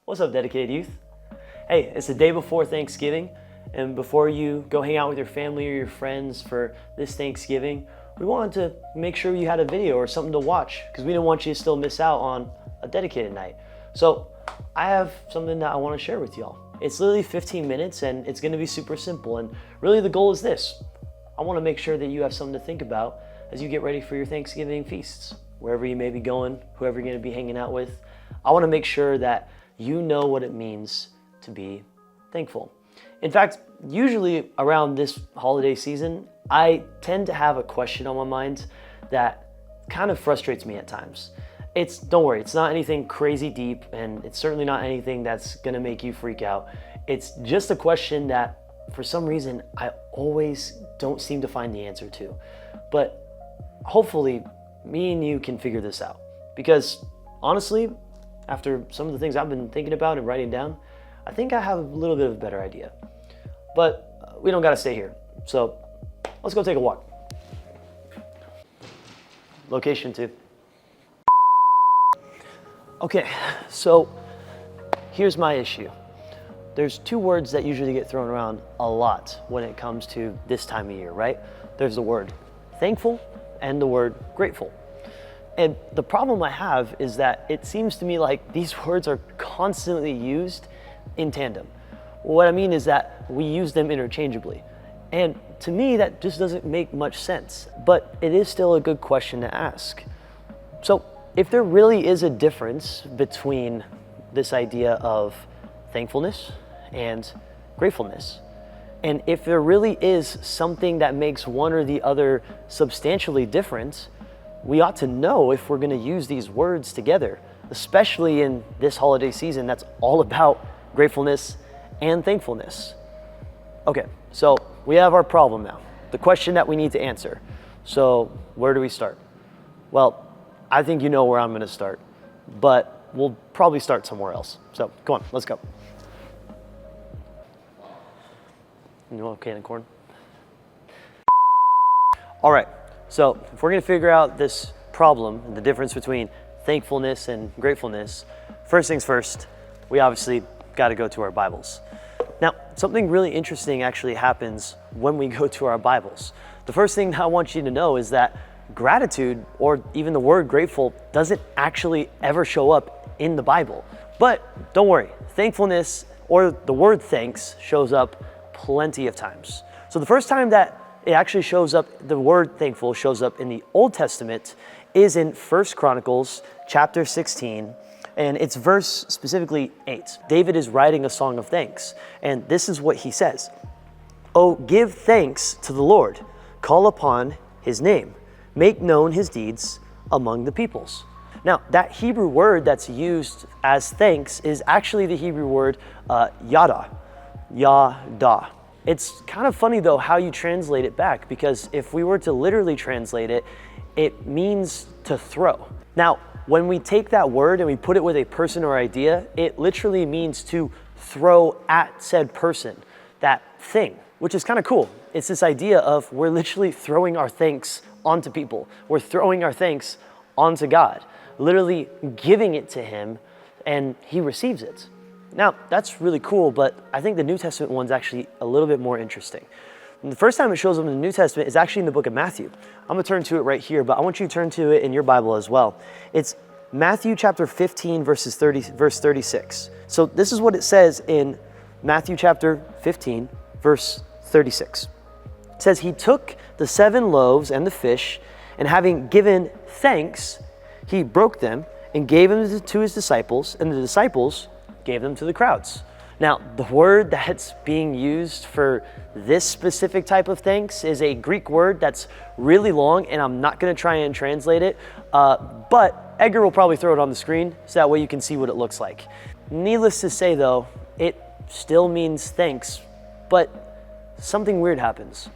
What's up, dedicated youth? Hey, it's the day before Thanksgiving, and before you go hang out with your family or your friends for this Thanksgiving, we wanted to make sure you had a video or something to watch because we didn't want you to still miss out on a dedicated night. So I have something that I want to share with y'all. It's literally 15 minutes and it's going to be super simple, and really the goal is this. I want to make sure that you have something to think about as you get ready for your Thanksgiving feasts, wherever you may be going, whoever you're going to be hanging out with. I want to make sure that you know what it means to be thankful. In fact, usually around this holiday season, I tend to have a question on my mind that kind of frustrates me at times. Don't worry, it's not anything crazy deep, and it's certainly not anything that's gonna make you freak out. It's just a question that for some reason I always don't seem to find the answer to. But hopefully me and you can figure this out, because honestly, after some of the things I've been thinking about and writing down, I think I have a little bit of a better idea. But we don't gotta stay here. So let's go take a walk. Location 2. Okay, so here's my issue. There's two words that usually get thrown around a lot when it comes to this time of year, right? There's the word thankful and the word grateful. And the problem I have is that it seems to me like these words are constantly used in tandem. What I mean is that we use them interchangeably. And to me, that just doesn't make much sense, but it is still a good question to ask. So if there really is a difference between this idea of thankfulness and gratefulness, and if there really is something that makes one or the other substantially different, we ought to know if we're going to use these words together, especially in this holiday season that's all about gratefulness and thankfulness. Okay, so we have our problem now, the question that we need to answer. So where do we start? Well, I think you know where I'm going to start, but we'll probably start somewhere else. So come on, let's go. You want a can of corn? All right. So if we're going to figure out this problem and the difference between thankfulness and gratefulness, first things first, we obviously got to go to our Bibles. Now, something really interesting actually happens when we go to our Bibles. The first thing I want you to know is that gratitude, or even the word grateful, doesn't actually ever show up in the Bible. But don't worry, thankfulness, or the word thanks, shows up plenty of times. So the first time that it actually shows up, the word thankful shows up in the Old Testament, is in 1 Chronicles chapter 16, and it's verse specifically 8. David is writing a song of thanks, and this is what he says. "Oh, give thanks to the Lord, call upon his name, make known his deeds among the peoples." Now, that Hebrew word that's used as thanks is actually the Hebrew word yada. It's kind of funny though how you translate it back, because if we were to literally translate it, it means to throw. Now, when we take that word and we put it with a person or idea, it literally means to throw at said person, that thing, which is kind of cool. It's this idea of we're literally throwing our thanks onto people. We're throwing our thanks onto God, literally giving it to him, and he receives it. Now, that's really cool, but I think the New Testament one's actually a little bit more interesting. And the first time it shows up in the New Testament is actually in the book of Matthew. I'm gonna turn to it right here, but I want you to turn to it in your Bible as well. It's Matthew chapter 15, verse 36. So this is what it says in Matthew chapter 15, verse 36. It says, "He took the 7 loaves and the fish, and having given thanks, he broke them and gave them to his disciples, and the disciples gave them to the crowds." Now, the word that's being used for this specific type of thanks is a Greek word that's really long, and I'm not going to try and translate it, but Edgar will probably throw it on the screen so that way you can see what it looks like. Needless to say though, it still means thanks, but something weird happens.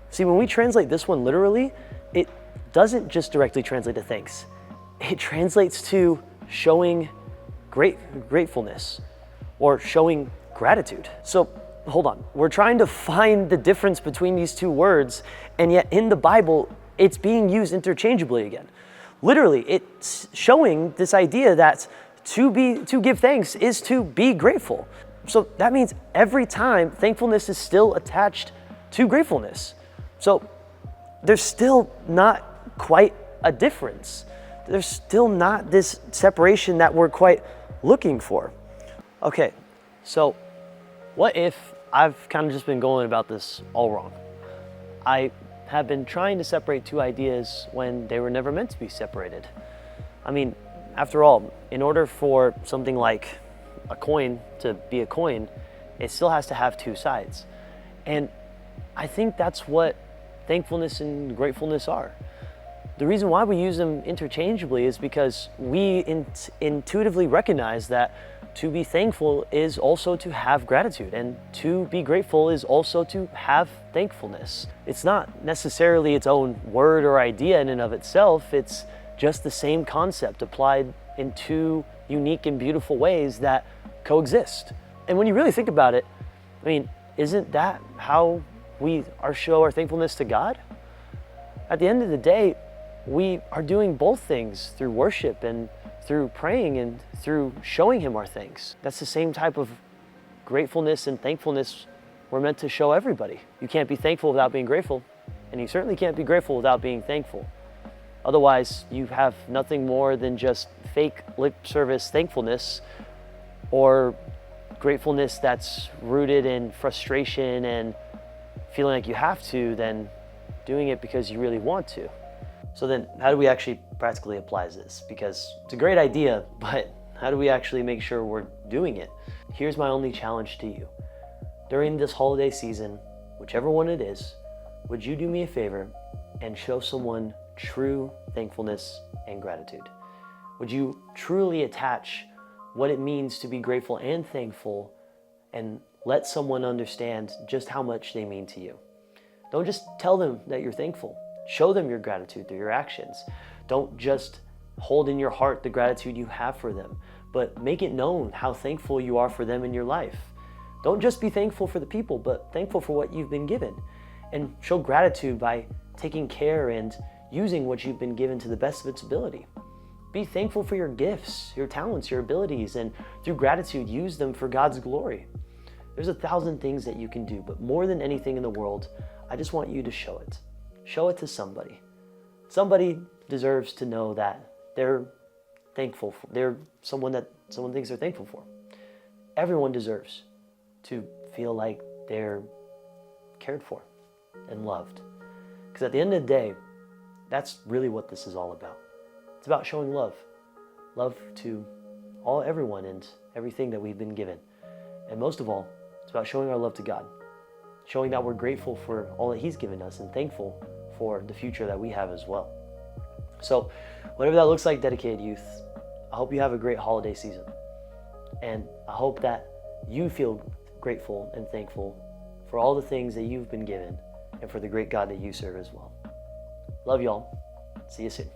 See, when we translate this one literally, it doesn't just directly translate to thanks. It translates to showing gratefulness or showing gratitude. So hold on, we're trying to find the difference between these two words, and yet in the Bible, it's being used interchangeably again. Literally, it's showing this idea that to give thanks is to be grateful. So that means every time thankfulness is still attached to gratefulness. So there's still not quite a difference. There's still not this separation that we're quite looking for. Okay, so what if I've kind of just been going about this all wrong? I have been trying to separate two ideas when they were never meant to be separated. I mean, after all, in order for something like a coin to be a coin, it still has to have two sides. And I think that's what thankfulness and gratefulness are. The reason why we use them interchangeably is because we intuitively recognize that to be thankful is also to have gratitude, and to be grateful is also to have thankfulness. It's not necessarily its own word or idea in and of itself, it's just the same concept applied in two unique and beautiful ways that coexist. And when you really think about it, I mean, isn't that how we show our thankfulness to God? At the end of the day, we are doing both things through worship and through praying and through showing Him our thanks. That's the same type of gratefulness and thankfulness we're meant to show everybody. You can't be thankful without being grateful, and you certainly can't be grateful without being thankful. Otherwise, you have nothing more than just fake lip service thankfulness, or gratefulness that's rooted in frustration and feeling like you have to, than doing it because you really want to. So then, how do we actually practically apply this? Because it's a great idea, but how do we actually make sure we're doing it? Here's my only challenge to you. During this holiday season, whichever one it is, would you do me a favor and show someone true thankfulness and gratitude? Would you truly attach what it means to be grateful and thankful, and let someone understand just how much they mean to you? Don't just tell them that you're thankful. Show them your gratitude through your actions. Don't just hold in your heart the gratitude you have for them, but make it known how thankful you are for them in your life. Don't just be thankful for the people, but thankful for what you've been given. And show gratitude by taking care and using what you've been given to the best of its ability. Be thankful for your gifts, your talents, your abilities, and through gratitude, use them for God's glory. There's 1,000 things that you can do, but more than anything in the world, I just want you to show it. Show it to somebody. Somebody deserves to know that they're thankful for, they're someone that someone thinks they're thankful for. Everyone deserves to feel like they're cared for and loved. Because at the end of the day, that's really what this is all about. It's about showing love. Love to everyone and everything that we've been given. And most of all, it's about showing our love to God. Showing that we're grateful for all that He's given us and thankful for the future that we have as well. So whatever that looks like, dedicated youth, I hope you have a great holiday season. And I hope that you feel grateful and thankful for all the things that you've been given and for the great God that you serve as well. Love y'all. See you soon.